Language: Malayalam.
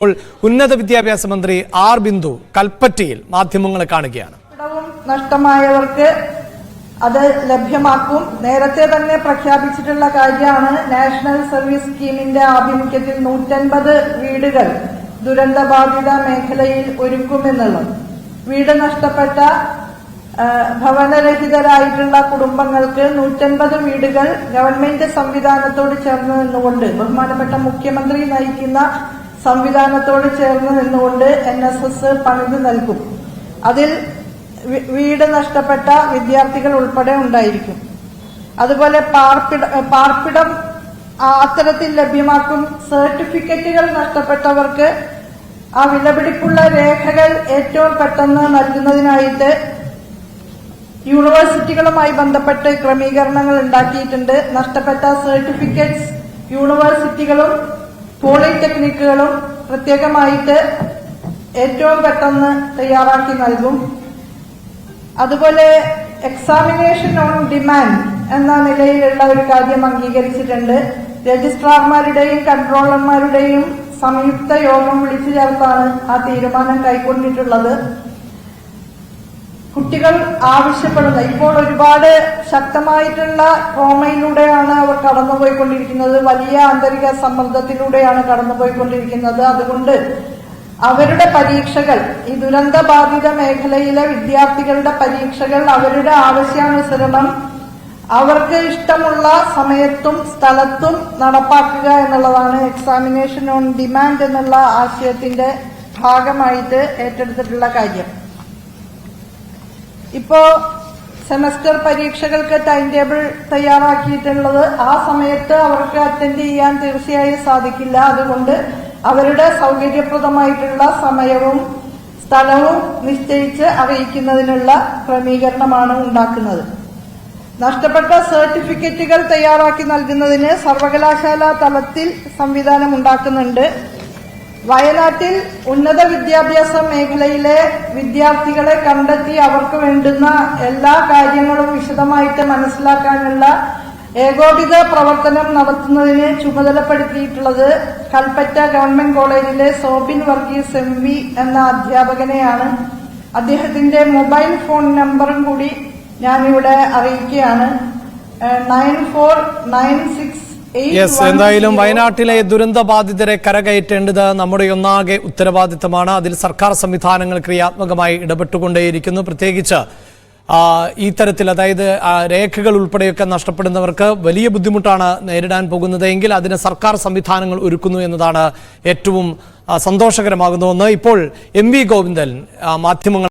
ഉന്നത വിദ്യാഭ്യാസ മന്ത്രി ആർ ബിന്ദു കൽപ്പറ്റയിൽ മാധ്യമങ്ങളെ കാണുകയാണ്. നഷ്ടമായവർക്ക് അത് ലഭ്യമാക്കും. നേരത്തെ തന്നെ പ്രഖ്യാപിച്ചിട്ടുള്ള കാര്യമാണ് നാഷണൽ സർവീസ് സ്കീമിന്റെ ആഭിമുഖ്യത്തിൽ 150 വീടുകൾ ദുരന്തബാധിത മേഖലയിൽ ഒരുക്കുമെന്നുള്ളത്. വീട് നഷ്ടപ്പെട്ട ഭവനരഹിതരായിട്ടുള്ള കുടുംബങ്ങൾക്ക് 150 വീടുകൾ ഗവൺമെന്റ് സംവിധാനത്തോട് ചേർന്ന് നിന്നുകൊണ്ട്, ബഹുമാനപ്പെട്ട മുഖ്യമന്ത്രി നയിക്കുന്ന സംവിധാനത്തോട് ചേർന്ന് നിന്നുകൊണ്ട് NSS പണിത് നൽകും. അതിൽ വീട് നഷ്ടപ്പെട്ട വിദ്യാർത്ഥികൾ ഉൾപ്പെടെ ഉണ്ടായിരിക്കും. അതുപോലെ പാർപ്പിടം അത്തരത്തിൽ ലഭ്യമാക്കും. സർട്ടിഫിക്കറ്റുകൾ നഷ്ടപ്പെട്ടവർക്ക് ആ വിലപിടിപ്പുള്ള രേഖകൾ ഏറ്റവും പെട്ടെന്ന് നൽകുന്നതിനായിട്ട് യൂണിവേഴ്സിറ്റികളുമായി ബന്ധപ്പെട്ട് ക്രമീകരണങ്ങൾ ഉണ്ടാക്കിയിട്ടുണ്ട്. നഷ്ടപ്പെട്ട സർട്ടിഫിക്കറ്റ്സ് യൂണിവേഴ്സിറ്റികളും പോളിടെക്നിക്കുകളും പ്രത്യേകമായിട്ട് ഏറ്റവും പെട്ടെന്ന് തയ്യാറാക്കി നൽകും. അതുപോലെ എക്സാമിനേഷൻ ഓൺ ഡിമാൻഡ് എന്ന നിലയിലുള്ള ഒരു കാര്യം അംഗീകരിച്ചിട്ടുണ്ട്. രജിസ്ട്രാർമാരുടെയും കൺട്രോളർമാരുടെയും സംയുക്ത യോഗം വിളിച്ചു ചേർത്താണ് ആ തീരുമാനം കൈക്കൊണ്ടിട്ടുള്ളത്. കുട്ടികൾ ആവശ്യപ്പെടുന്ന, ഇപ്പോൾ ഒരുപാട് ശക്തമായിട്ടുള്ള ട്രോമയിലൂടെയാണ് അവർ കടന്നുപോയിക്കൊണ്ടിരിക്കുന്നത്. വലിയ ആന്തരിക സമ്മർദ്ദത്തിലൂടെയാണ് കടന്നുപോയിക്കൊണ്ടിരിക്കുന്നത്. അതുകൊണ്ട് അവരുടെ പരീക്ഷകൾ, ഈ ദുരന്തബാധിത മേഖലയിലെ വിദ്യാർത്ഥികളുടെ പരീക്ഷകൾ അവരുടെ ആവശ്യാനുസരണം അവർക്ക് ഇഷ്ടമുള്ള സമയത്തും സ്ഥലത്തും നടപ്പാക്കുക എന്നുള്ളതാണ് എക്സാമിനേഷൻ ഓൺ ഡിമാൻഡ് എന്നുള്ള ആശയത്തിന്റെ ഭാഗമായിട്ട് ഏറ്റെടുത്തിട്ടുള്ള കാര്യം. ഇപ്പോ സെമസ്റ്റർ പരീക്ഷകൾക്ക് ടൈം ടേബിൾ തയ്യാറാക്കിയിട്ടുള്ളത്. ആ സമയത്ത് അവർക്ക് അറ്റൻഡ് ചെയ്യാൻ തീർച്ചയായും സാധിക്കില്ല. അതുകൊണ്ട് അവരുടെ സൗകര്യപ്രദമായിട്ടുള്ള സമയവും സ്ഥലവും നിശ്ചയിച്ച് അറിയിക്കുന്നതിനുള്ള ക്രമീകരണമാണ് ഉണ്ടാക്കുന്നത്. നഷ്ടപ്പെട്ട സർട്ടിഫിക്കറ്റുകൾ തയ്യാറാക്കി നൽകുന്നതിന് സർവകലാശാല തലത്തിൽ സംവിധാനം ഉണ്ടാക്കുന്നുണ്ട്. വയനാട്ടിൽ ഉന്നത വിദ്യാഭ്യാസ മേഖലയിലെ വിദ്യാർത്ഥികളെ കണ്ടെത്തി അവർക്ക് വേണ്ടുന്ന എല്ലാ കാര്യങ്ങളും വിശദമായിട്ട് മനസ്സിലാക്കാനുള്ള ഏകോപിത പ്രവർത്തനം നടത്തുന്നതിന് ചുമതലപ്പെടുത്തിയിട്ടുള്ളത് കൽപ്പറ്റ ഗവൺമെന്റ് കോളേജിലെ സോബിൻ വർഗീസ് MV എന്ന അധ്യാപകനെയാണ്. അദ്ദേഹത്തിന്റെ മൊബൈൽ ഫോൺ നമ്പറും കൂടി ഞാനിവിടെ അറിയിക്കുകയാണ്. 9496. എന്തായാലും വയനാട്ടിലെ ദുരന്തബാധിതരെ കരകയറ്റേണ്ടത് നമ്മുടെ ഒന്നാകെ ഉത്തരവാദിത്തമാണ്. അതിൽ സർക്കാർ സംവിധാനങ്ങൾ ക്രിയാത്മകമായി ഇടപെട്ടുകൊണ്ടേയിരിക്കുന്നു. പ്രത്യേകിച്ച് ഈ തരത്തിൽ, അതായത് രേഖകൾ ഉൾപ്പെടെയൊക്കെ നഷ്ടപ്പെടുന്നവർക്ക് വലിയ ബുദ്ധിമുട്ടാണ് നേരിടാൻ പോകുന്നതെങ്കിൽ അതിന് സർക്കാർ സംവിധാനങ്ങൾ ഒരുക്കുന്നു എന്നതാണ് ഏറ്റവും സന്തോഷകരമാകുന്ന ഒന്ന്. ഇപ്പോൾ MV ഗോവിന്ദൻ മാധ്യമങ്ങൾ